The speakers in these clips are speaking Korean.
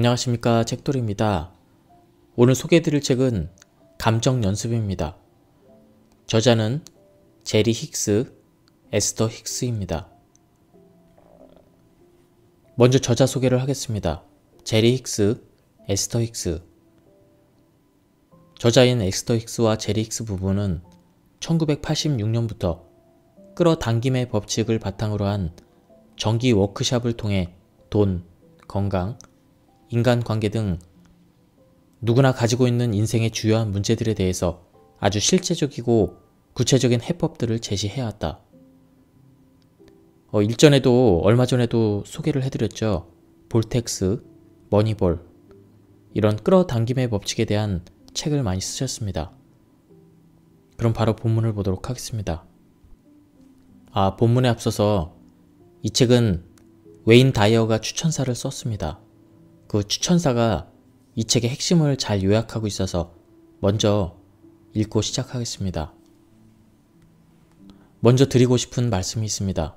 안녕하십니까, 책돌이입니다. 오늘 소개해드릴 책은 감정연습입니다. 저자는 제리 힉스, 에스더 힉스입니다. 먼저 저자 소개를 하겠습니다. 제리 힉스, 에스더 힉스. 저자인 에스더 힉스와 제리 힉스 부부는 1986년부터 끌어당김의 법칙을 바탕으로 한 정기 워크샵을 통해 돈, 건강, 인간관계 등 누구나 가지고 있는 인생의 주요한 문제들에 대해서 아주 실제적이고 구체적인 해법들을 제시해왔다. 얼마 전에도 소개를 해드렸죠. 볼텍스, 머니볼, 이런 끌어당김의 법칙에 대한 책을 많이 쓰셨습니다. 그럼 바로 본문을 보도록 하겠습니다. 본문에 앞서서 이 책은 웨인 다이어가 추천사를 썼습니다. 그 추천사가 이 책의 핵심을 잘 요약하고 있어서 먼저 읽고 시작하겠습니다. 먼저 드리고 싶은 말씀이 있습니다.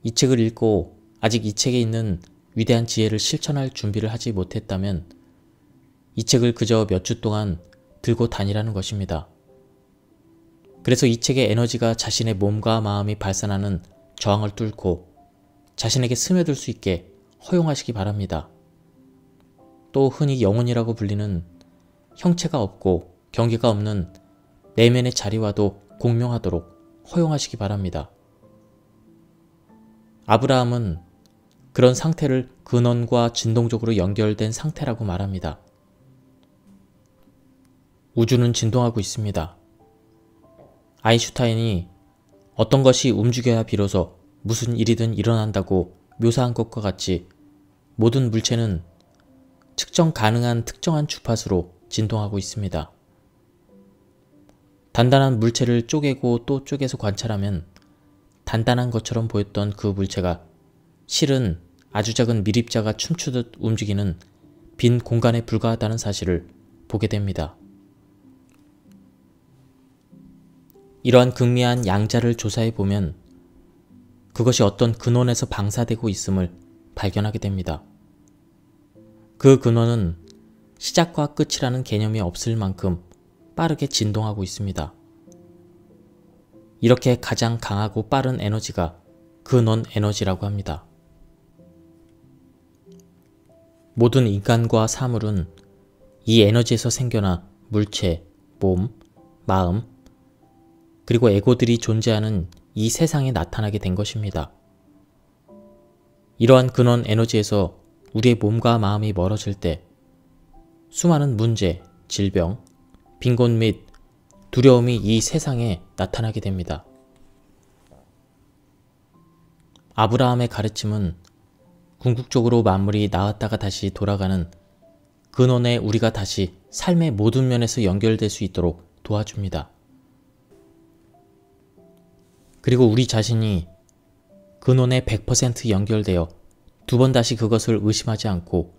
이 책을 읽고 아직 이 책에 있는 위대한 지혜를 실천할 준비를 하지 못했다면 이 책을 그저 몇 주 동안 들고 다니라는 것입니다. 그래서 이 책의 에너지가 자신의 몸과 마음이 발산하는 저항을 뚫고 자신에게 스며들 수 있게 허용하시기 바랍니다. 또 흔히 영혼이라고 불리는 형체가 없고 경계가 없는 내면의 자리와도 공명하도록 허용하시기 바랍니다. 아브라함은 그런 상태를 근원과 진동적으로 연결된 상태라고 말합니다. 우주는 진동하고 있습니다. 아인슈타인이 어떤 것이 움직여야 비로소 무슨 일이든 일어난다고 묘사한 것과 같이 모든 물체는 측정 가능한 특정한 주파수로 진동하고 있습니다. 단단한 물체를 쪼개고 또 쪼개서 관찰하면 단단한 것처럼 보였던 그 물체가 실은 아주 작은 미립자가 춤추듯 움직이는 빈 공간에 불과하다는 사실을 보게 됩니다. 이러한 극미한 양자를 조사해 보면 그것이 어떤 근원에서 방사되고 있음을 발견하게 됩니다. 그 근원은 시작과 끝이라는 개념이 없을 만큼 빠르게 진동하고 있습니다. 이렇게 가장 강하고 빠른 에너지가 근원 에너지라고 합니다. 모든 인간과 사물은 이 에너지에서 생겨나 물체, 몸, 마음, 그리고 에고들이 존재하는 이 세상에 나타나게 된 것입니다. 이러한 근원 에너지에서 우리의 몸과 마음이 멀어질 때 수많은 문제, 질병, 빈곤 및 두려움이 이 세상에 나타나게 됩니다. 아브라함의 가르침은 궁극적으로 만물이 나았다가 다시 돌아가는 근원에 우리가 다시 삶의 모든 면에서 연결될 수 있도록 도와줍니다. 그리고 우리 자신이 근원에 100% 연결되어 두 번 다시 그것을 의심하지 않고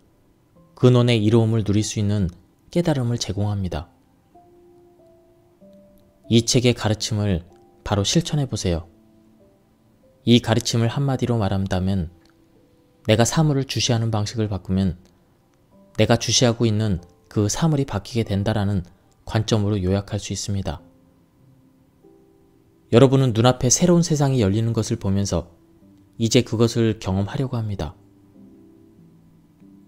근원의 이로움을 누릴 수 있는 깨달음을 제공합니다. 이 책의 가르침을 바로 실천해 보세요. 이 가르침을 한마디로 말한다면 내가 사물을 주시하는 방식을 바꾸면 내가 주시하고 있는 그 사물이 바뀌게 된다라는 관점으로 요약할 수 있습니다. 여러분은 눈앞에 새로운 세상이 열리는 것을 보면서 이제 그것을 경험하려고 합니다.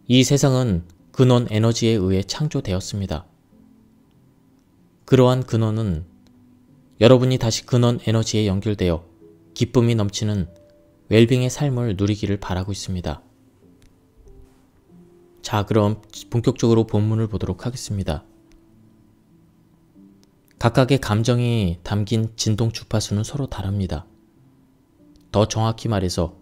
이 세상은 근원 에너지에 의해 창조되었습니다. 그러한 근원은 여러분이 다시 근원 에너지에 연결되어 기쁨이 넘치는 웰빙의 삶을 누리기를 바라고 있습니다. 자, 그럼 본격적으로 본문을 보도록 하겠습니다. 각각의 감정이 담긴 진동 주파수는 서로 다릅니다. 더 정확히 말해서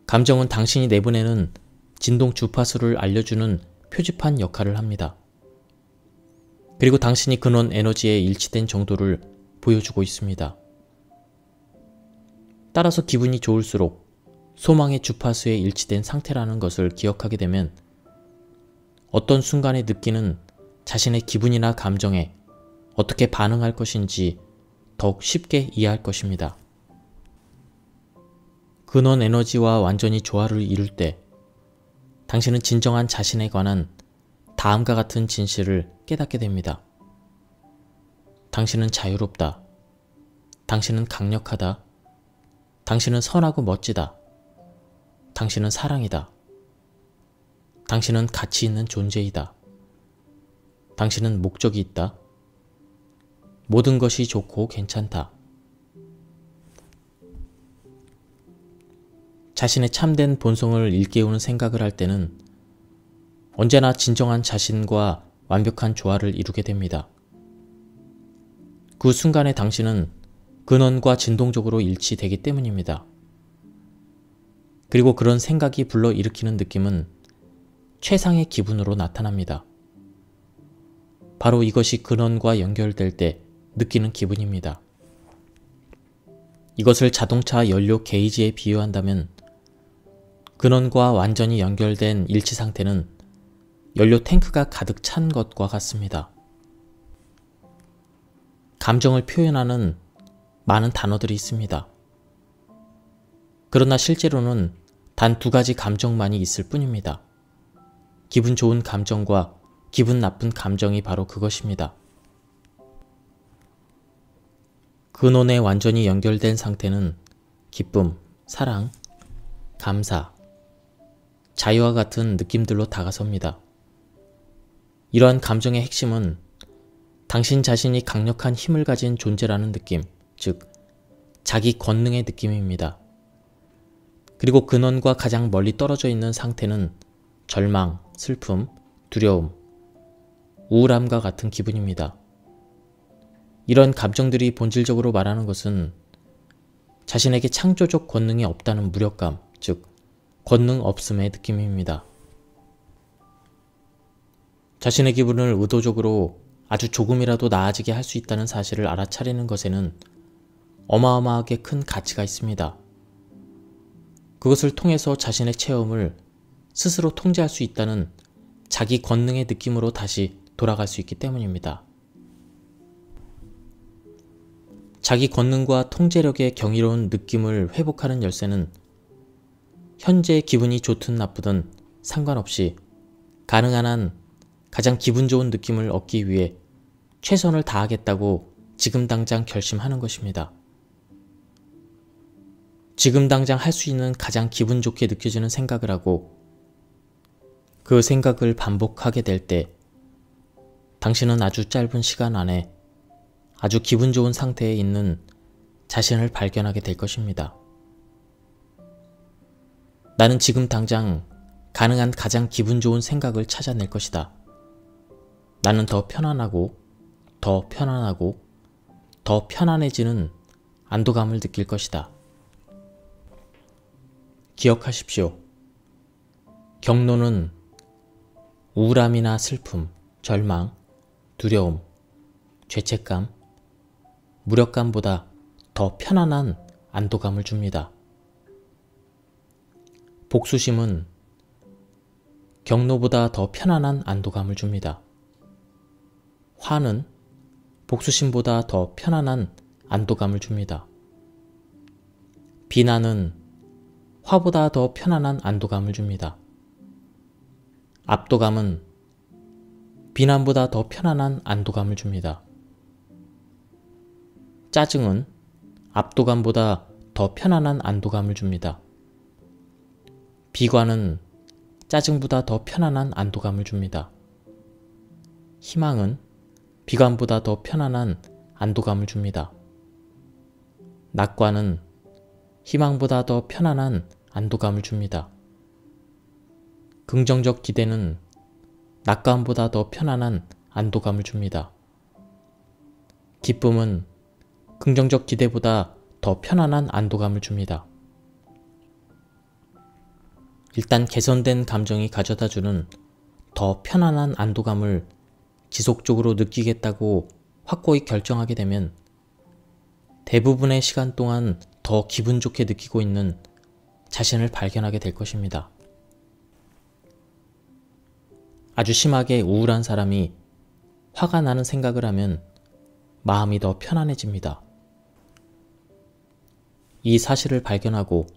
감정은 당신이 내보내는 진동 주파수를 알려주는 표지판 역할을 합니다. 그리고 당신이 근원 에너지에 일치된 정도를 보여주고 있습니다. 따라서 기분이 좋을수록 소망의 주파수에 일치된 상태라는 것을 기억하게 되면 어떤 순간에 느끼는 자신의 기분이나 감정에 어떻게 반응할 것인지 더욱 쉽게 이해할 것입니다. 근원 에너지와 완전히 조화를 이룰 때 당신은 진정한 자신에 관한 다음과 같은 진실을 깨닫게 됩니다. 당신은 자유롭다. 당신은 강력하다. 당신은 선하고 멋지다. 당신은 사랑이다. 당신은 가치 있는 존재이다. 당신은 목적이 있다. 모든 것이 좋고 괜찮다. 자신의 참된 본성을 일깨우는 생각을 할 때는 언제나 진정한 자신과 완벽한 조화를 이루게 됩니다. 그 순간에 당신은 근원과 진동적으로 일치되기 때문입니다. 그리고 그런 생각이 불러일으키는 느낌은 최상의 기분으로 나타납니다. 바로 이것이 근원과 연결될 때 느끼는 기분입니다. 이것을 자동차 연료 게이지에 비유한다면 근원과 완전히 연결된 일치 상태는 연료 탱크가 가득 찬 것과 같습니다. 감정을 표현하는 많은 단어들이 있습니다. 그러나 실제로는 단 두 가지 감정만이 있을 뿐입니다. 기분 좋은 감정과 기분 나쁜 감정이 바로 그것입니다. 근원에 완전히 연결된 상태는 기쁨, 사랑, 감사, 자유와 같은 느낌들로 다가섭니다. 이러한 감정의 핵심은 당신 자신이 강력한 힘을 가진 존재라는 느낌, 즉 자기 권능의 느낌입니다. 그리고 근원과 가장 멀리 떨어져 있는 상태는 절망, 슬픔, 두려움, 우울함과 같은 기분입니다. 이런 감정들이 본질적으로 말하는 것은 자신에게 창조적 권능이 없다는 무력감, 즉 권능 없음의 느낌입니다. 자신의 기분을 의도적으로 아주 조금이라도 나아지게 할 수 있다는 사실을 알아차리는 것에는 어마어마하게 큰 가치가 있습니다. 그것을 통해서 자신의 체험을 스스로 통제할 수 있다는 자기 권능의 느낌으로 다시 돌아갈 수 있기 때문입니다. 자기 권능과 통제력의 경이로운 느낌을 회복하는 열쇠는 현재의 기분이 좋든 나쁘든 상관없이 가능한 한 가장 기분 좋은 느낌을 얻기 위해 최선을 다하겠다고 지금 당장 결심하는 것입니다. 지금 당장 할 수 있는 가장 기분 좋게 느껴지는 생각을 하고 그 생각을 반복하게 될 때 당신은 아주 짧은 시간 안에 아주 기분 좋은 상태에 있는 자신을 발견하게 될 것입니다. 나는 지금 당장 가능한 가장 기분 좋은 생각을 찾아낼 것이다. 나는 더 편안하고 더 편안하고 더 편안해지는 안도감을 느낄 것이다. 기억하십시오. 경로는 우울함이나 슬픔, 절망, 두려움, 죄책감, 무력감보다 더 편안한 안도감을 줍니다. 복수심은 경로보다 더 편안한 안도감을 줍니다. 화는 복수심보다 더 편안한 안도감을 줍니다. 비난은 화보다 더 편안한 안도감을 줍니다. 압도감은 비난보다 더 편안한 안도감을 줍니다. 짜증은 압도감보다 더 편안한 안도감을 줍니다. 비관은 짜증보다 더 편안한 안도감을 줍니다. 희망은 비관보다 더 편안한 안도감을 줍니다. 낙관은 희망보다 더 편안한 안도감을 줍니다. 긍정적 기대는 낙관보다 더 편안한 안도감을 줍니다. 기쁨은 긍정적 기대보다 더 편안한 안도감을 줍니다. 일단 개선된 감정이 가져다주는 더 편안한 안도감을 지속적으로 느끼겠다고 확고히 결정하게 되면 대부분의 시간 동안 더 기분 좋게 느끼고 있는 자신을 발견하게 될 것입니다. 아주 심하게 우울한 사람이 화가 나는 생각을 하면 마음이 더 편안해집니다. 이 사실을 발견하고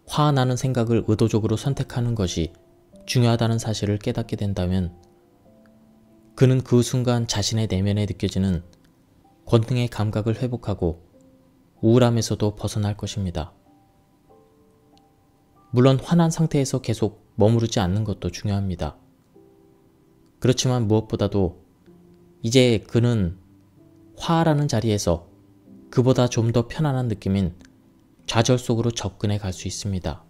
화나는 생각을 의도적으로 선택하는 것이 중요하다는 사실을 깨닫게 된다면 그는 그 순간 자신의 내면에 느껴지는 권능의 감각을 회복하고 우울함에서도 벗어날 것입니다. 물론 화난 상태에서 계속 머무르지 않는 것도 중요합니다. 그렇지만 무엇보다도 이제 그는 화라는 자리에서 그보다 좀 더 편안한 느낌인 좌절 속으로 접근해 갈 수 있습니다.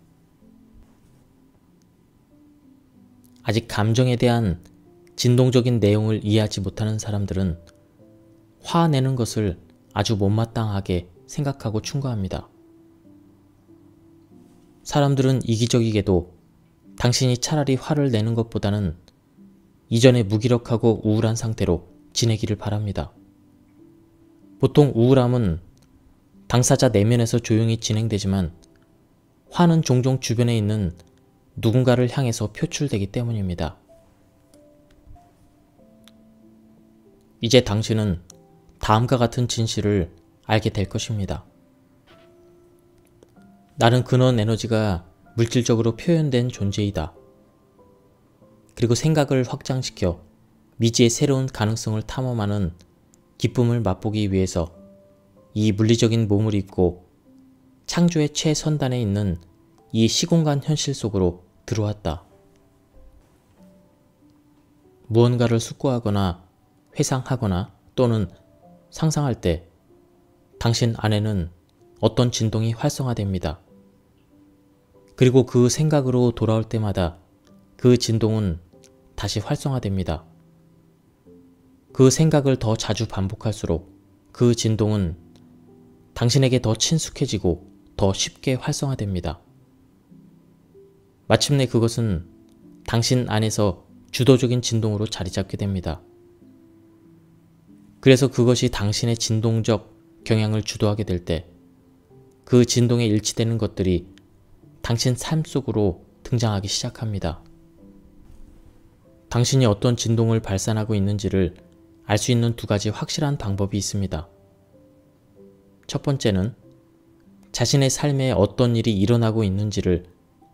아직 감정에 대한 진동적인 내용을 이해하지 못하는 사람들은 화내는 것을 아주 못마땅하게 생각하고 충고합니다. 사람들은 이기적이게도 당신이 차라리 화를 내는 것보다는 이전에 무기력하고 우울한 상태로 지내기를 바랍니다. 보통 우울함은 당사자 내면에서 조용히 진행되지만 화는 종종 주변에 있는 누군가를 향해서 표출되기 때문입니다. 이제 당신은 다음과 같은 진실을 알게 될 것입니다. 나는 근원 에너지가 물질적으로 표현된 존재이다. 그리고 생각을 확장시켜 미지의 새로운 가능성을 탐험하는 기쁨을 맛보기 위해서 이 물리적인 몸을 입고 창조의 최선단에 있는 이 시공간 현실 속으로 들어왔다. 무언가를 숙고하거나 회상하거나 또는 상상할 때 당신 안에는 어떤 진동이 활성화됩니다. 그리고 그 생각으로 돌아올 때마다 그 진동은 다시 활성화됩니다. 그 생각을 더 자주 반복할수록 그 진동은 당신에게 더 친숙해지고 더 쉽게 활성화됩니다. 마침내 그것은 당신 안에서 주도적인 진동으로 자리 잡게 됩니다. 그래서 그것이 당신의 진동적 경향을 주도하게 될 때 그 진동에 일치되는 것들이 당신 삶 속으로 등장하기 시작합니다. 당신이 어떤 진동을 발산하고 있는지를 알 수 있는 두 가지 확실한 방법이 있습니다. 첫 번째는 자신의 삶에 어떤 일이 일어나고 있는지를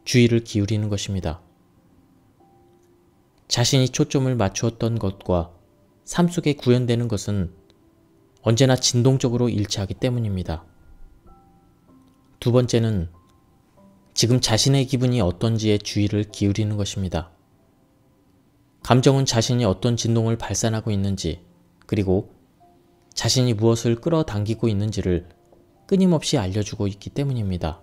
주의를 기울이는 것입니다. 자신이 초점을 맞추었던 것과 삶 속에 구현되는 것은 언제나 진동적으로 일치하기 때문입니다. 두 번째는 지금 자신의 기분이 어떤지에 주의를 기울이는 것입니다. 감정은 자신이 어떤 진동을 발산하고 있는지, 그리고 자신이 무엇을 끌어당기고 있는지를 끊임없이 알려주고 있기 때문입니다.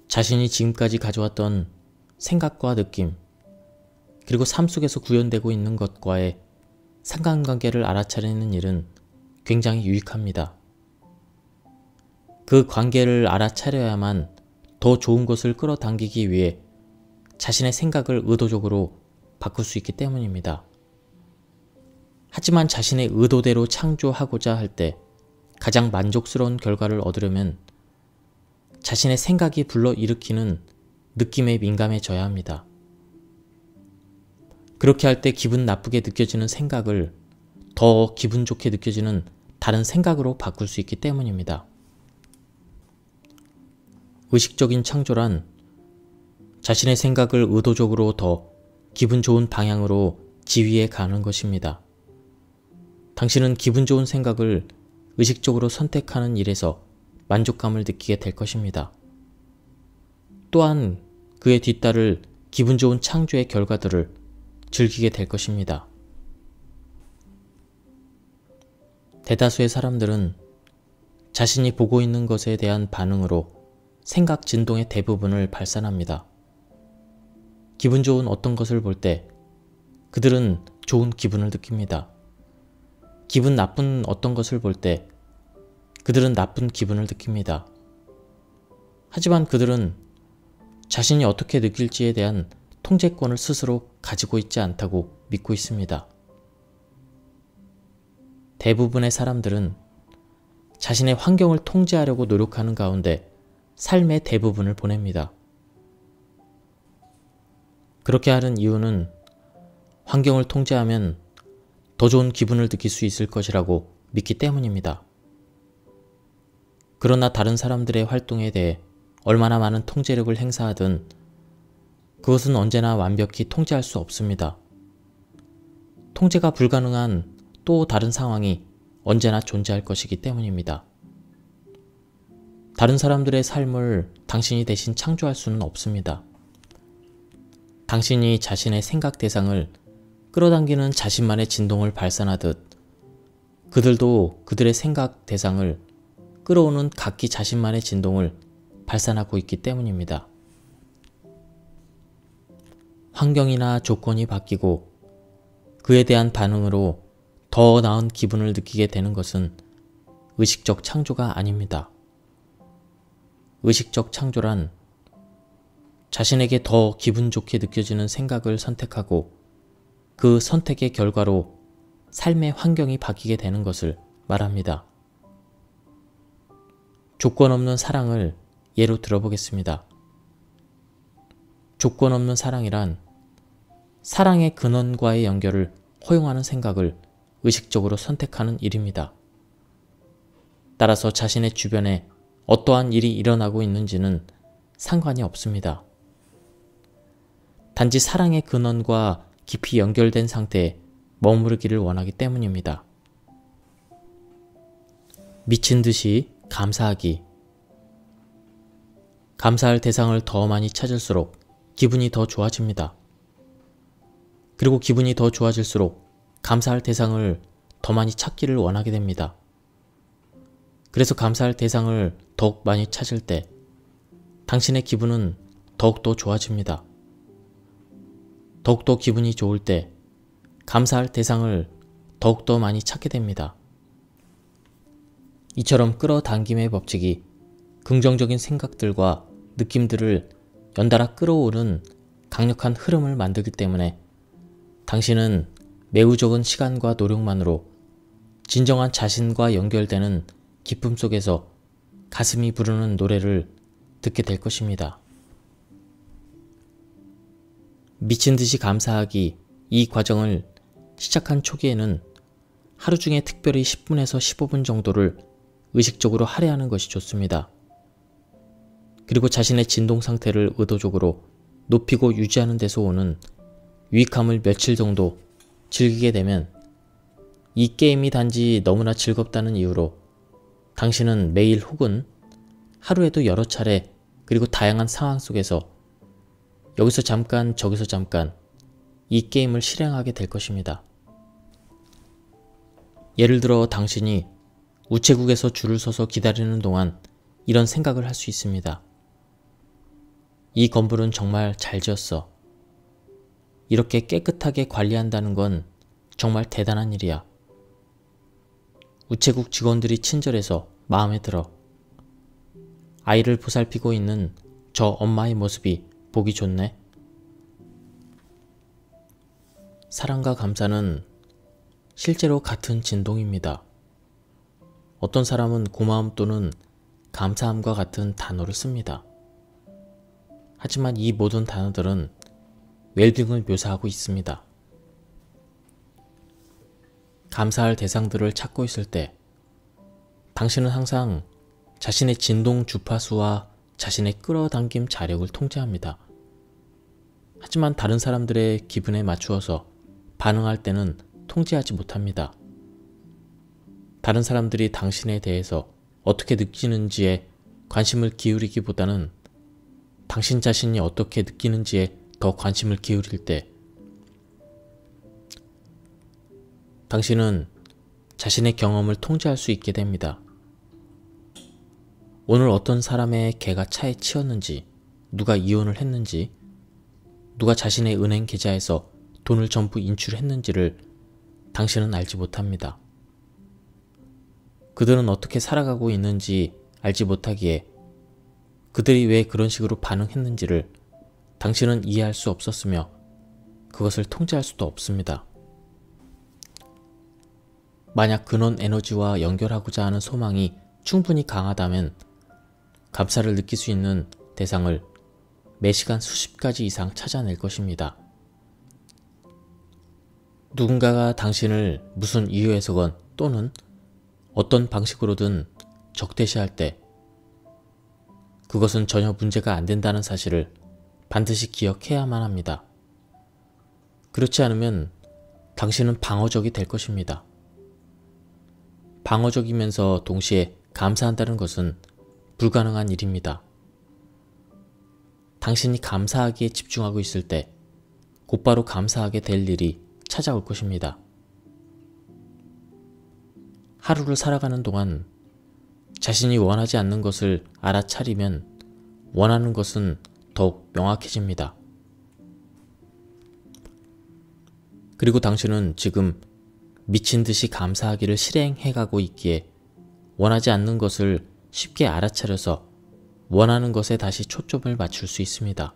자신이 지금까지 가져왔던 생각과 느낌, 그리고 삶 속에서 구현되고 있는 것과의 상관관계를 알아차리는 일은 굉장히 유익합니다. 그 관계를 알아차려야만 더 좋은 것을 끌어당기기 위해 자신의 생각을 의도적으로 바꿀 수 있기 때문입니다. 하지만 자신의 의도대로 창조하고자 할 때 가장 만족스러운 결과를 얻으려면 자신의 생각이 불러일으키는 느낌에 민감해져야 합니다. 그렇게 할 때 기분 나쁘게 느껴지는 생각을 더 기분 좋게 느껴지는 다른 생각으로 바꿀 수 있기 때문입니다. 의식적인 창조란 자신의 생각을 의도적으로 더 기분 좋은 방향으로 지휘해 가는 것입니다. 당신은 기분 좋은 생각을 의식적으로 선택하는 일에서 만족감을 느끼게 될 것입니다. 또한 그에 뒤따를 기분 좋은 창조의 결과들을 즐기게 될 것입니다. 대다수의 사람들은 자신이 보고 있는 것에 대한 반응으로 생각 진동의 대부분을 발산합니다. 기분 좋은 어떤 것을 볼 때 그들은 좋은 기분을 느낍니다. 기분 나쁜 어떤 것을 볼 때 그들은 나쁜 기분을 느낍니다. 하지만 그들은 자신이 어떻게 느낄지에 대한 통제권을 스스로 가지고 있지 않다고 믿고 있습니다. 대부분의 사람들은 자신의 환경을 통제하려고 노력하는 가운데 삶의 대부분을 보냅니다. 그렇게 하는 이유는 환경을 통제하면 더 좋은 기분을 느낄 수 있을 것이라고 믿기 때문입니다. 그러나 다른 사람들의 활동에 대해 얼마나 많은 통제력을 행사하든 그것은 언제나 완벽히 통제할 수 없습니다. 통제가 불가능한 또 다른 상황이 언제나 존재할 것이기 때문입니다. 다른 사람들의 삶을 당신이 대신 창조할 수는 없습니다. 당신이 자신의 생각 대상을 끌어당기는 자신만의 진동을 발산하듯 그들도 그들의 생각 대상을 끌어오는 각기 자신만의 진동을 발산하고 있기 때문입니다. 환경이나 조건이 바뀌고 그에 대한 반응으로 더 나은 기분을 느끼게 되는 것은 의식적 창조가 아닙니다. 의식적 창조란 자신에게 더 기분 좋게 느껴지는 생각을 선택하고 그 선택의 결과로 삶의 환경이 바뀌게 되는 것을 말합니다. 조건 없는 사랑을 예로 들어보겠습니다. 조건 없는 사랑이란 사랑의 근원과의 연결을 허용하는 생각을 의식적으로 선택하는 일입니다. 따라서 자신의 주변에 어떠한 일이 일어나고 있는지는 상관이 없습니다. 단지 사랑의 근원과 깊이 연결된 상태에 머무르기를 원하기 때문입니다. 미친 듯이 감사하기. 감사할 대상을 더 많이 찾을수록 기분이 더 좋아집니다. 그리고 기분이 더 좋아질수록 감사할 대상을 더 많이 찾기를 원하게 됩니다. 그래서 감사할 대상을 더욱 많이 찾을 때 당신의 기분은 더욱더 좋아집니다. 더욱더 기분이 좋을 때 감사할 대상을 더욱더 많이 찾게 됩니다. 이처럼 끌어당김의 법칙이 긍정적인 생각들과 느낌들을 연달아 끌어오는 강력한 흐름을 만들기 때문에 당신은 매우 적은 시간과 노력만으로 진정한 자신과 연결되는 기쁨 속에서 가슴이 부르는 노래를 듣게 될 것입니다. 미친 듯이 감사하기 이 과정을 시작한 초기에는 하루 중에 특별히 10분에서 15분 정도를 의식적으로 할애하는 것이 좋습니다. 그리고 자신의 진동 상태를 의도적으로 높이고 유지하는 데서 오는 유익함을 며칠 정도 즐기게 되면 이 게임이 단지 너무나 즐겁다는 이유로 당신은 매일 혹은 하루에도 여러 차례 그리고 다양한 상황 속에서 여기서 잠깐 저기서 잠깐 이 게임을 실행하게 될 것입니다. 예를 들어 당신이 우체국에서 줄을 서서 기다리는 동안 이런 생각을 할 수 있습니다. 이 건물은 정말 잘 지었어. 이렇게 깨끗하게 관리한다는 건 정말 대단한 일이야. 우체국 직원들이 친절해서 마음에 들어. 아이를 보살피고 있는 저 엄마의 모습이 보기 좋네. 사랑과 감사는 실제로 같은 진동입니다. 어떤 사람은 고마움 또는 감사함과 같은 단어를 씁니다. 하지만 이 모든 단어들은 웰빙을 묘사하고 있습니다. 감사할 대상들을 찾고 있을 때 당신은 항상 자신의 진동 주파수와 자신의 끌어당김 자력을 통제합니다. 하지만 다른 사람들의 기분에 맞추어서 반응할 때는 통제하지 못합니다. 다른 사람들이 당신에 대해서 어떻게 느끼는지에 관심을 기울이기보다는 당신 자신이 어떻게 느끼는지에 더 관심을 기울일 때 당신은 자신의 경험을 통제할 수 있게 됩니다. 오늘 어떤 사람의 개가 차에 치였는지, 누가 이혼을 했는지, 누가 자신의 은행 계좌에서 돈을 전부 인출했는지를 당신은 알지 못합니다. 그들은 어떻게 살아가고 있는지 알지 못하기에 그들이 왜 그런 식으로 반응했는지를 당신은 이해할 수 없었으며 그것을 통제할 수도 없습니다. 만약 근원 에너지와 연결하고자 하는 소망이 충분히 강하다면 감사를 느낄 수 있는 대상을 매시간 수십 가지 이상 찾아낼 것입니다. 누군가가 당신을 무슨 이유에서건 또는 어떤 방식으로든 적대시할 때 그것은 전혀 문제가 안 된다는 사실을 반드시 기억해야만 합니다. 그렇지 않으면 당신은 방어적이 될 것입니다. 방어적이면서 동시에 감사한다는 것은 불가능한 일입니다. 당신이 감사하기에 집중하고 있을 때 곧바로 감사하게 될 일이 찾아올 것입니다. 하루를 살아가는 동안 자신이 원하지 않는 것을 알아차리면 원하는 것은 더욱 명확해집니다. 그리고 당신은 지금 미친 듯이 감사하기를 실행해가고 있기에 원하지 않는 것을 쉽게 알아차려서 원하는 것에 다시 초점을 맞출 수 있습니다.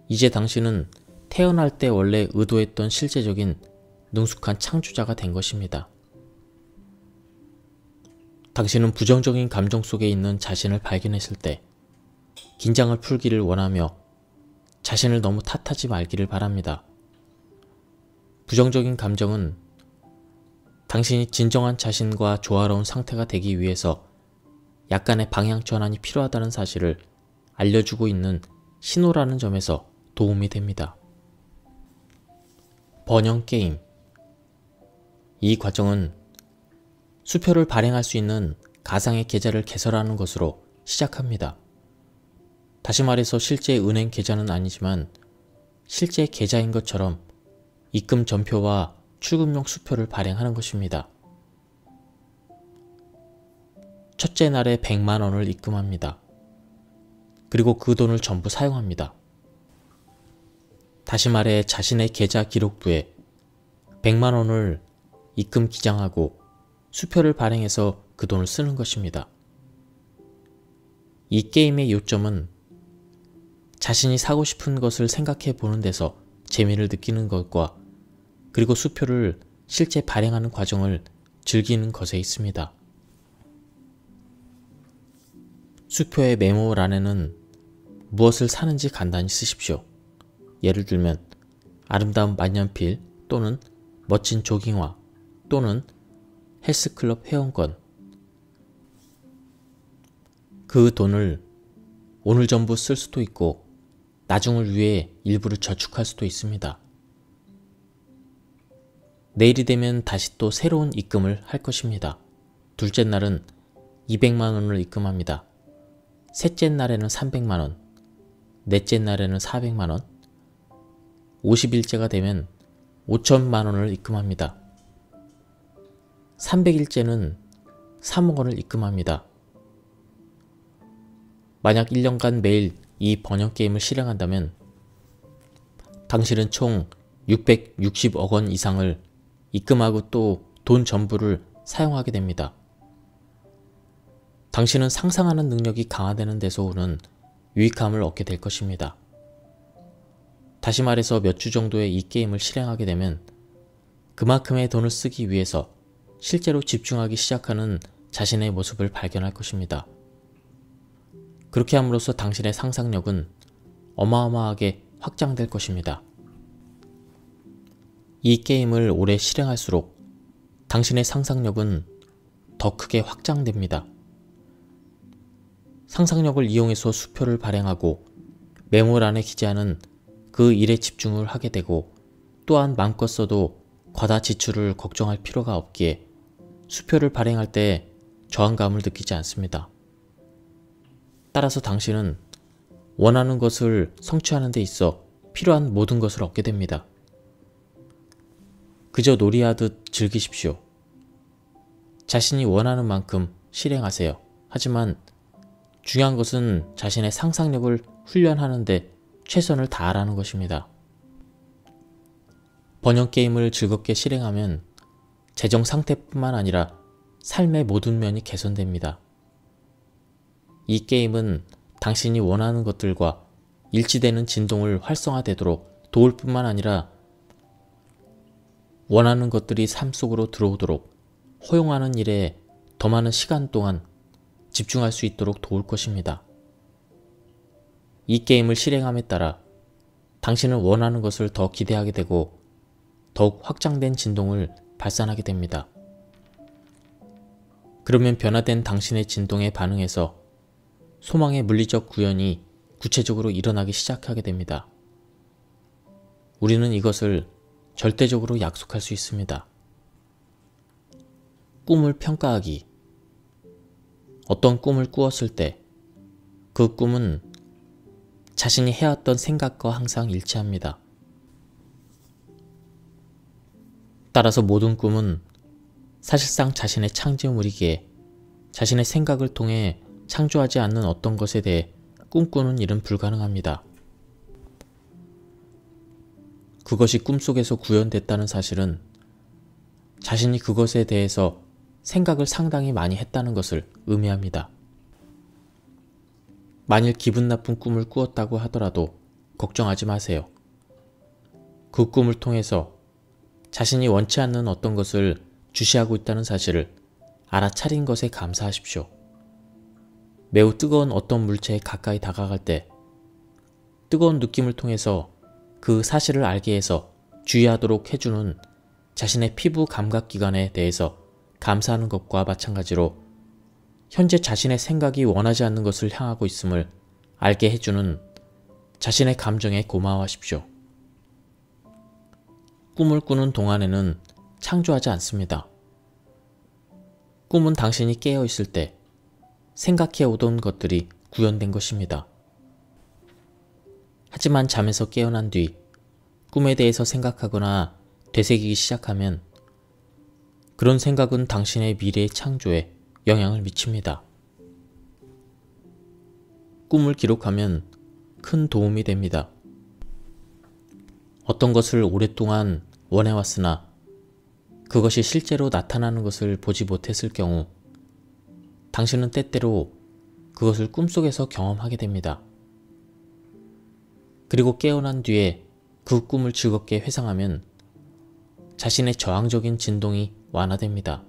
이제 당신은 태어날 때 원래 의도했던 실제적인 능숙한 창조자가 된 것입니다. 당신은 부정적인 감정 속에 있는 자신을 발견했을 때 긴장을 풀기를 원하며 자신을 너무 탓하지 말기를 바랍니다. 부정적인 감정은 당신이 진정한 자신과 조화로운 상태가 되기 위해서 약간의 방향 전환이 필요하다는 사실을 알려주고 있는 신호라는 점에서 도움이 됩니다. 번영 게임. 이 과정은 수표를 발행할 수 있는 가상의 계좌를 개설하는 것으로 시작합니다. 다시 말해서 실제 은행 계좌는 아니지만 실제 계좌인 것처럼 입금 전표와 출금용 수표를 발행하는 것입니다. 첫째 날에 100만 원을 입금합니다. 그리고 그 돈을 전부 사용합니다. 다시 말해 자신의 계좌 기록부에 100만 원을 입금 기장하고 수표를 발행해서 그 돈을 쓰는 것입니다. 이 게임의 요점은 자신이 사고 싶은 것을 생각해 보는 데서 재미를 느끼는 것과 그리고 수표를 실제 발행하는 과정을 즐기는 것에 있습니다. 수표의 메모란에는 무엇을 사는지 간단히 쓰십시오. 예를 들면 아름다운 만년필 또는 멋진 조깅화 또는 헬스클럽 회원권. 그 돈을 오늘 전부 쓸 수도 있고 나중을 위해 일부를 저축할 수도 있습니다. 내일이 되면 다시 또 새로운 입금을 할 것입니다. 둘째 날은 200만 원을 입금합니다. 셋째 날에는 300만 원, 넷째 날에는 400만 원, 50일째가 되면 5천만 원을 입금합니다. 300일째는 3억 원을 입금합니다. 만약 1년간 매일 이 번영 게임을 실행한다면 당신은 총 660억 원 이상을 입금하고 또 돈 전부를 사용하게 됩니다. 당신은 상상하는 능력이 강화되는 데서 오는 유익함을 얻게 될 것입니다. 다시 말해서 몇 주 정도의 이 게임을 실행하게 되면 그만큼의 돈을 쓰기 위해서 실제로 집중하기 시작하는 자신의 모습을 발견할 것입니다. 그렇게 함으로써 당신의 상상력은 어마어마하게 확장될 것입니다. 이 게임을 오래 실행할수록 당신의 상상력은 더 크게 확장됩니다. 상상력을 이용해서 수표를 발행하고 메모란에 기재하는 그 일에 집중을 하게 되고 또한 마음껏 써도 과다 지출을 걱정할 필요가 없기에 수표를 발행할 때 저항감을 느끼지 않습니다. 따라서 당신은 원하는 것을 성취하는 데 있어 필요한 모든 것을 얻게 됩니다. 그저 놀이하듯 즐기십시오. 자신이 원하는 만큼 실행하세요. 하지만 중요한 것은 자신의 상상력을 훈련하는 데 최선을 다하라는 것입니다. 번영 게임을 즐겁게 실행하면 재정 상태뿐만 아니라 삶의 모든 면이 개선됩니다. 이 게임은 당신이 원하는 것들과 일치되는 진동을 활성화되도록 도울 뿐만 아니라 원하는 것들이 삶 속으로 들어오도록 허용하는 일에 더 많은 시간 동안 집중할 수 있도록 도울 것입니다. 이 게임을 실행함에 따라 당신은 원하는 것을 더 기대하게 되고 더욱 확장된 진동을 발산하게 됩니다. 그러면 변화된 당신의 진동에 반응해서 소망의 물리적 구현이 구체적으로 일어나기 시작하게 됩니다. 우리는 이것을 절대적으로 약속할 수 있습니다. 꿈을 평가하기. 어떤 꿈을 꾸었을 때 그 꿈은 자신이 해왔던 생각과 항상 일치합니다. 따라서 모든 꿈은 사실상 자신의 창조물이기에 자신의 생각을 통해 창조하지 않는 어떤 것에 대해 꿈꾸는 일은 불가능합니다. 그것이 꿈속에서 구현됐다는 사실은 자신이 그것에 대해서 생각을 상당히 많이 했다는 것을 의미합니다. 만일 기분 나쁜 꿈을 꾸었다고 하더라도 걱정하지 마세요. 그 꿈을 통해서 자신이 원치 않는 어떤 것을 주시하고 있다는 사실을 알아차린 것에 감사하십시오. 매우 뜨거운 어떤 물체에 가까이 다가갈 때 뜨거운 느낌을 통해서 그 사실을 알게 해서 주의하도록 해주는 자신의 피부 감각기관에 대해서 감사하는 것과 마찬가지로 현재 자신의 생각이 원하지 않는 것을 향하고 있음을 알게 해주는 자신의 감정에 고마워하십시오. 꿈을 꾸는 동안에는 창조하지 않습니다. 꿈은 당신이 깨어 있을 때 생각해 오던 것들이 구현된 것입니다. 하지만 잠에서 깨어난 뒤 꿈에 대해서 생각하거나 되새기기 시작하면 그런 생각은 당신의 미래의 창조에 영향을 미칩니다. 꿈을 기록하면 큰 도움이 됩니다. 어떤 것을 오랫동안 원해왔으나 그것이 실제로 나타나는 것을 보지 못했을 경우 당신은 때때로 그것을 꿈속에서 경험하게 됩니다. 그리고 깨어난 뒤에 그 꿈을 즐겁게 회상하면 자신의 저항적인 진동이 완화됩니다.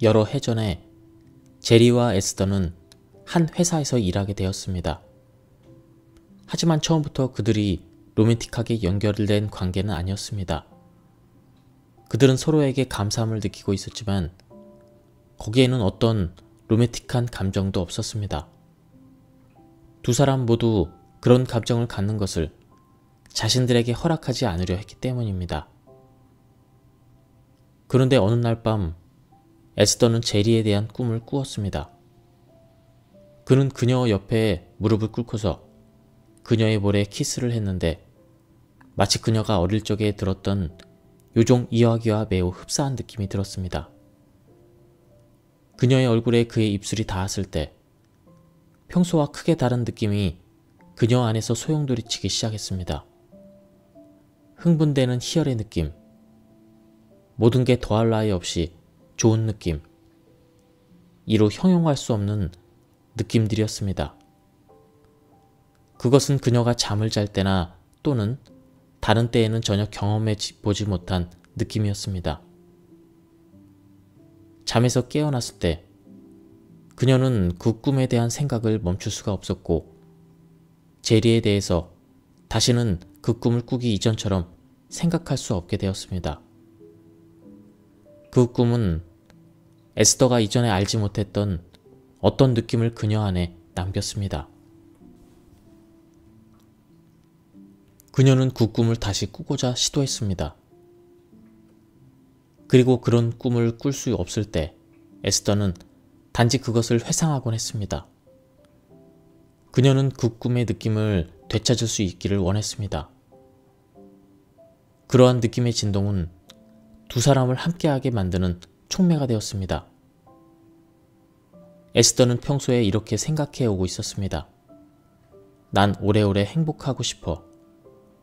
여러 해 전에 제리와 에스더는 한 회사에서 일하게 되었습니다. 하지만 처음부터 그들이 로맨틱하게 연결된 관계는 아니었습니다. 그들은 서로에게 감사함을 느끼고 있었지만 거기에는 어떤 로맨틱한 감정도 없었습니다. 두 사람 모두 그런 감정을 갖는 것을 자신들에게 허락하지 않으려 했기 때문입니다. 그런데 어느 날 밤 에스더는 제리에 대한 꿈을 꾸었습니다. 그는 그녀 옆에 무릎을 꿇고서 그녀의 볼에 키스를 했는데 마치 그녀가 어릴 적에 들었던 요종 이야기와 매우 흡사한 느낌이 들었습니다. 그녀의 얼굴에 그의 입술이 닿았을 때 평소와 크게 다른 느낌이 그녀 안에서 소용돌이치기 시작했습니다. 흥분되는 희열의 느낌, 모든 게 더할 나위 없이 좋은 느낌, 이로 형용할 수 없는 느낌들이었습니다. 그것은 그녀가 잠을 잘 때나 또는 다른 때에는 전혀 경험해 보지 못한 느낌이었습니다. 잠에서 깨어났을 때 그녀는 그 꿈에 대한 생각을 멈출 수가 없었고 제리에 대해서 다시는 그 꿈을 꾸기 이전처럼 생각할 수 없게 되었습니다. 그 꿈은 에스더가 이전에 알지 못했던 어떤 느낌을 그녀 안에 남겼습니다. 그녀는 그 꿈을 다시 꾸고자 시도했습니다. 그리고 그런 꿈을 꿀 수 없을 때 에스더는 단지 그것을 회상하곤 했습니다. 그녀는 그 꿈의 느낌을 되찾을 수 있기를 원했습니다. 그러한 느낌의 진동은 두 사람을 함께하게 만드는 촉매가 되었습니다. 에스더는 평소에 이렇게 생각해 오고 있었습니다. 난 오래오래 행복하고 싶어.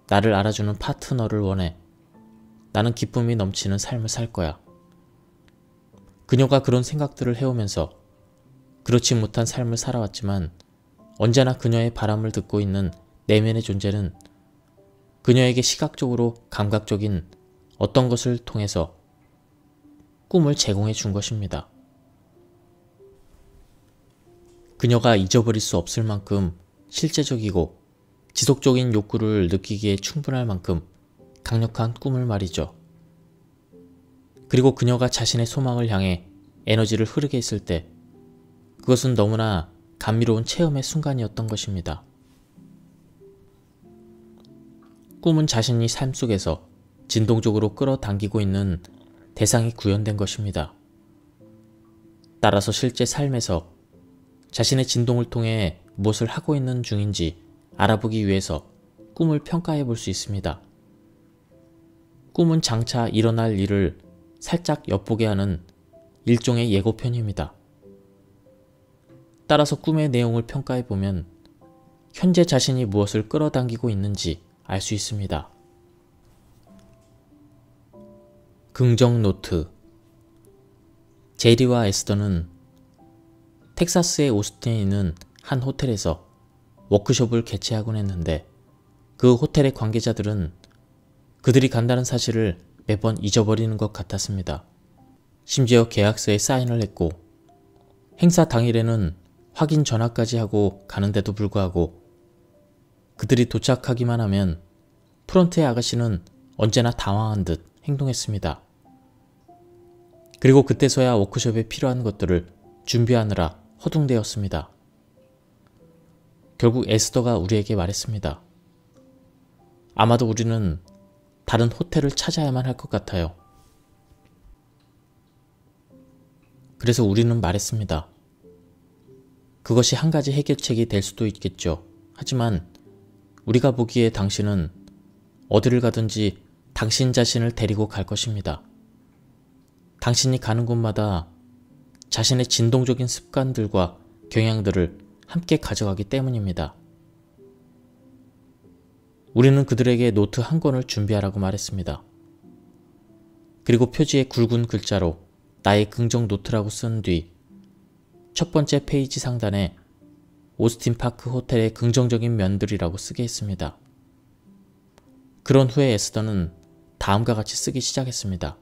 나를 알아주는 파트너를 원해. 나는 기쁨이 넘치는 삶을 살 거야. 그녀가 그런 생각들을 해오면서 그렇지 못한 삶을 살아왔지만 언제나 그녀의 바람을 듣고 있는 내면의 존재는 그녀에게 시각적으로 감각적인 어떤 것을 통해서 꿈을 제공해 준 것입니다. 그녀가 잊어버릴 수 없을 만큼 실제적이고 지속적인 욕구를 느끼기에 충분할 만큼 강력한 꿈을 말이죠. 그리고 그녀가 자신의 소망을 향해 에너지를 흐르게 했을 때 그것은 너무나 감미로운 체험의 순간이었던 것입니다. 꿈은 자신이 삶 속에서 진동적으로 끌어당기고 있는 대상이 구현된 것입니다. 따라서 실제 삶에서 자신의 진동을 통해 무엇을 하고 있는 중인지 알아보기 위해서 꿈을 평가해 볼 수 있습니다. 꿈은 장차 일어날 일을 살짝 엿보게 하는 일종의 예고편입니다. 따라서 꿈의 내용을 평가해 보면 현재 자신이 무엇을 끌어당기고 있는지 알 수 있습니다. 긍정 노트. 제리와 에스더는 텍사스의 오스틴에 있는 한 호텔에서 워크숍을 개최하곤 했는데 그 호텔의 관계자들은 그들이 간다는 사실을 매번 잊어버리는 것 같았습니다. 심지어 계약서에 사인을 했고 행사 당일에는 확인 전화까지 하고 가는데도 불구하고 그들이 도착하기만 하면 프런트의 아가씨는 언제나 당황한 듯 행동했습니다. 그리고 그때서야 워크숍에 필요한 것들을 준비하느라 허둥대었습니다. 결국 에스더가 우리에게 말했습니다. 아마도 우리는 다른 호텔을 찾아야만 할 것 같아요. 그래서 우리는 말했습니다. 그것이 한 가지 해결책이 될 수도 있겠죠. 하지만 우리가 보기에 당신은 어디를 가든지 당신 자신을 데리고 갈 것입니다. 당신이 가는 곳마다 자신의 진동적인 습관들과 경향들을 함께 가져가기 때문입니다. 우리는 그들에게 노트 한 권을 준비하라고 말했습니다. 그리고 표지에 굵은 글자로 나의 긍정 노트라고 쓴 뒤 첫 번째 페이지 상단에 오스틴 파크 호텔의 긍정적인 면들이라고 쓰게 했습니다. 그런 후에 에스더는 다음과 같이 쓰기 시작했습니다.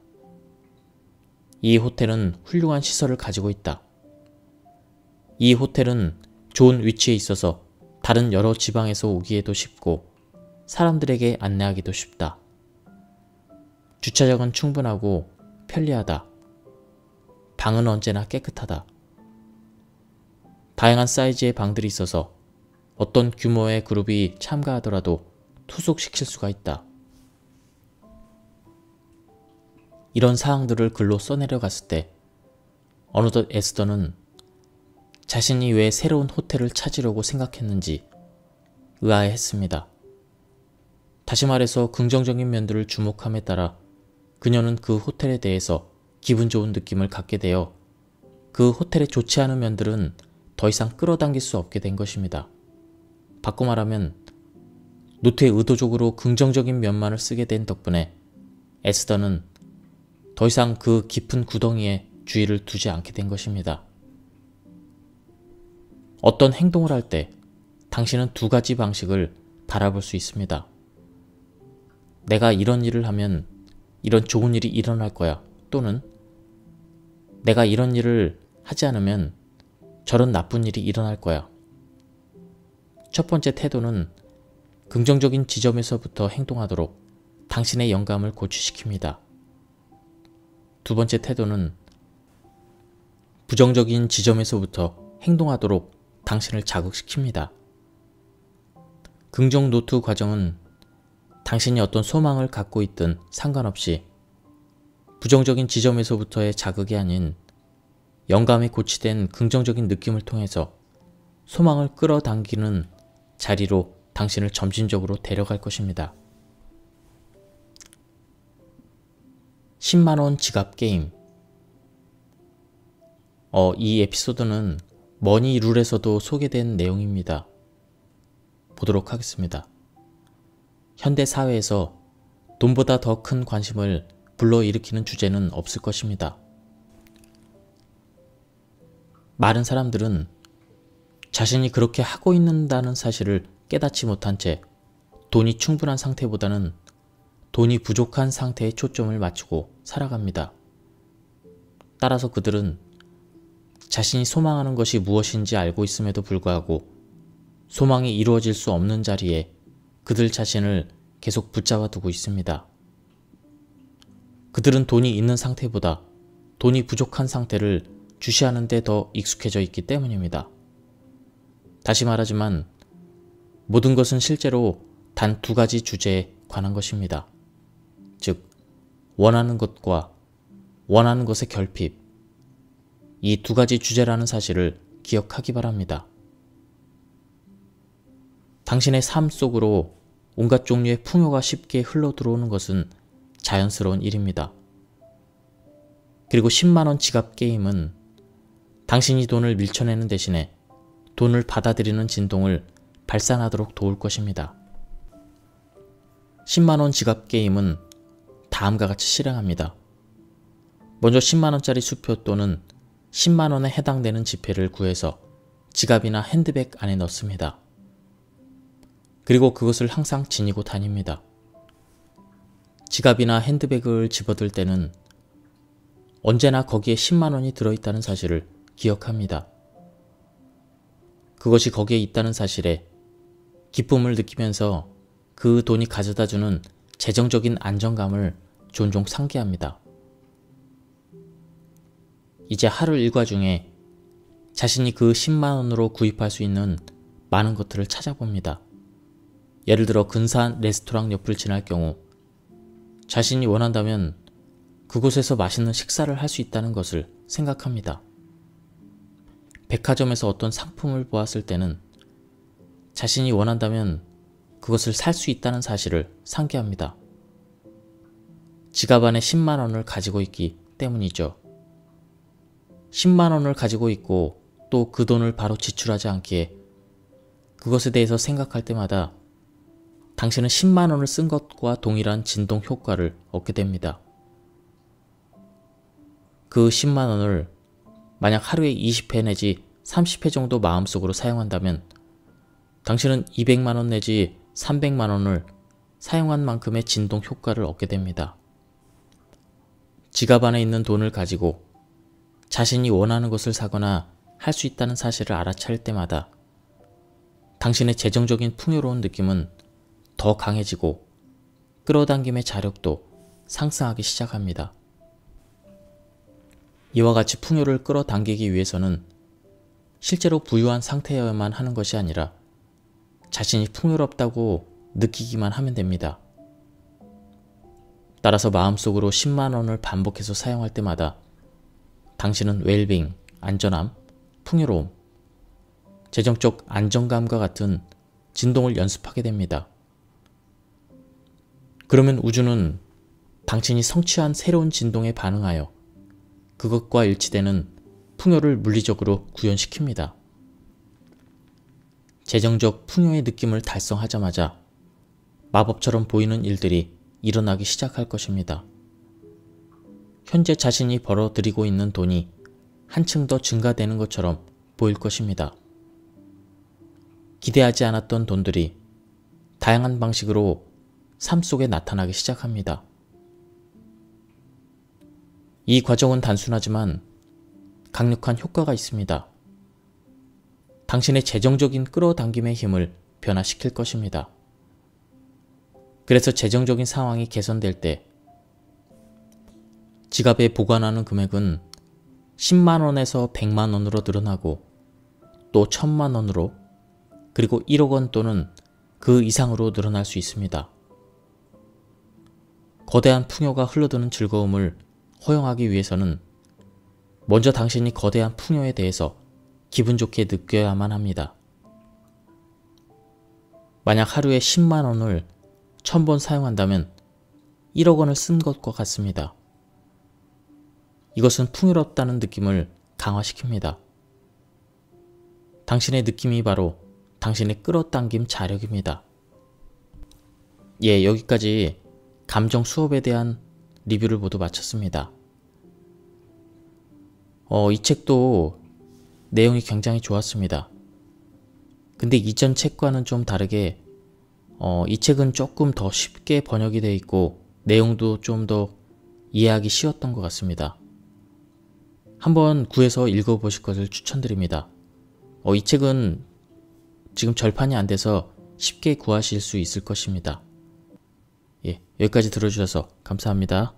이 호텔은 훌륭한 시설을 가지고 있다. 이 호텔은 좋은 위치에 있어서 다른 여러 지방에서 오기에도 쉽고 사람들에게 안내하기도 쉽다. 주차장은 충분하고 편리하다. 방은 언제나 깨끗하다. 다양한 사이즈의 방들이 있어서 어떤 규모의 그룹이 참가하더라도 투숙시킬 수가 있다. 이런 사항들을 글로 써내려갔을 때 어느덧 에스더는 자신이 왜 새로운 호텔을 찾으려고 생각했는지 의아해했습니다. 다시 말해서 긍정적인 면들을 주목함에 따라 그녀는 그 호텔에 대해서 기분 좋은 느낌을 갖게 되어 그 호텔의 좋지 않은 면들은 더 이상 끌어당길 수 없게 된 것입니다. 바꿔 말하면 노트에 의도적으로 긍정적인 면만을 쓰게 된 덕분에 에스더는 더 이상 그 깊은 구덩이에 주의를 두지 않게 된 것입니다. 어떤 행동을 할 때 당신은 두 가지 방식을 바라볼 수 있습니다. 내가 이런 일을 하면 이런 좋은 일이 일어날 거야. 또는 내가 이런 일을 하지 않으면 저런 나쁜 일이 일어날 거야. 첫 번째 태도는 긍정적인 지점에서부터 행동하도록 당신의 영감을 고취시킵니다. 두 번째 태도는 부정적인 지점에서부터 행동하도록 당신을 자극시킵니다. 긍정 노트 과정은 당신이 어떤 소망을 갖고 있든 상관없이 부정적인 지점에서부터의 자극이 아닌 영감에 고취된 긍정적인 느낌을 통해서 소망을 끌어당기는 자리로 당신을 점진적으로 데려갈 것입니다. 10만원 지갑 게임. 이 에피소드는 머니 룰에서도 소개된 내용입니다. 보도록 하겠습니다. 현대 사회에서 돈보다 더 큰 관심을 불러일으키는 주제는 없을 것입니다. 많은 사람들은 자신이 그렇게 하고 있는다는 사실을 깨닫지 못한 채 돈이 충분한 상태보다는 돈이 부족한 상태에 초점을 맞추고 살아갑니다. 따라서 그들은 자신이 소망하는 것이 무엇인지 알고 있음에도 불구하고 소망이 이루어질 수 없는 자리에 그들 자신을 계속 붙잡아 두고 있습니다. 그들은 돈이 있는 상태보다 돈이 부족한 상태를 주시하는 데 더 익숙해져 있기 때문입니다. 다시 말하지만 모든 것은 실제로 단 두 가지 주제에 관한 것입니다. 즉, 원하는 것과 원하는 것의 결핍, 이 두 가지 주제라는 사실을 기억하기 바랍니다. 당신의 삶 속으로 온갖 종류의 풍요가 쉽게 흘러 들어오는 것은 자연스러운 일입니다. 그리고 10만원 지갑 게임은 당신이 돈을 밀쳐내는 대신에 돈을 받아들이는 진동을 발산하도록 도울 것입니다. 10만원 지갑 게임은 다음과 같이 실행합니다. 먼저 10만원짜리 수표 또는 10만원에 해당되는 지폐를 구해서 지갑이나 핸드백 안에 넣습니다. 그리고 그것을 항상 지니고 다닙니다. 지갑이나 핸드백을 집어들 때는 언제나 거기에 10만원이 들어있다는 사실을 기억합니다. 그것이 거기에 있다는 사실에 기쁨을 느끼면서 그 돈이 가져다주는 재정적인 안정감을 종종 상기합니다. 이제 하루 일과 중에 자신이 그 10만원으로 구입할 수 있는 많은 것들을 찾아봅니다. 예를 들어 근사한 레스토랑 옆을 지날 경우 자신이 원한다면 그곳에서 맛있는 식사를 할 수 있다는 것을 생각합니다. 백화점에서 어떤 상품을 보았을 때는 자신이 원한다면 그것을 살 수 있다는 사실을 상기합니다. 지갑 안에 10만원을 가지고 있기 때문이죠. 10만원을 가지고 있고 또 그 돈을 바로 지출하지 않기에 그것에 대해서 생각할 때마다 당신은 10만원을 쓴 것과 동일한 진동 효과를 얻게 됩니다. 그 10만원을 만약 하루에 20회 내지 30회 정도 마음속으로 사용한다면 당신은 200만원 내지 300만원을 사용한 만큼의 진동 효과를 얻게 됩니다. 지갑 안에 있는 돈을 가지고 자신이 원하는 것을 사거나 할 수 있다는 사실을 알아차릴 때마다 당신의 재정적인 풍요로운 느낌은 더 강해지고 끌어당김의 자력도 상승하기 시작합니다. 이와 같이 풍요를 끌어당기기 위해서는 실제로 부유한 상태여야만 하는 것이 아니라 자신이 풍요롭다고 느끼기만 하면 됩니다. 따라서 마음속으로 10만원을 반복해서 사용할 때마다 당신은 웰빙, 안전함, 풍요로움, 재정적 안정감과 같은 진동을 연습하게 됩니다. 그러면 우주는 당신이 성취한 새로운 진동에 반응하여 그것과 일치되는 풍요를 물리적으로 구현시킵니다. 재정적 풍요의 느낌을 달성하자마자 마법처럼 보이는 일들이 일어나기 시작할 것입니다. 현재 자신이 벌어들이고 있는 돈이 한층 더 증가되는 것처럼 보일 것입니다. 기대하지 않았던 돈들이 다양한 방식으로 삶 속에 나타나기 시작합니다. 이 과정은 단순하지만 강력한 효과가 있습니다. 당신의 재정적인 끌어당김의 힘을 변화시킬 것입니다. 그래서 재정적인 상황이 개선될 때 지갑에 보관하는 금액은 10만원에서 100만원으로 늘어나고 또 1000만원으로 그리고 1억원 또는 그 이상으로 늘어날 수 있습니다. 거대한 풍요가 흘러드는 즐거움을 허용하기 위해서는 먼저 당신이 거대한 풍요에 대해서 기분 좋게 느껴야만 합니다. 만약 하루에 10만원을 1000번 사용한다면 1억원을 쓴 것과 같습니다. 이것은 풍요롭다는 느낌을 강화시킵니다. 당신의 느낌이 바로 당신의 끌어당김 자력입니다. 예, 여기까지 감정 수업에 대한 리뷰를 모두 마쳤습니다. 이 책도 내용이 굉장히 좋았습니다. 근데 이전 책과는 좀 다르게 이 책은 조금 더 쉽게 번역이 되어 있고 내용도 좀 더 이해하기 쉬웠던 것 같습니다. 한번 구해서 읽어보실 것을 추천드립니다. 이 책은 지금 절판이 안 돼서 쉽게 구하실 수 있을 것입니다. 예, 여기까지 들어주셔서 감사합니다.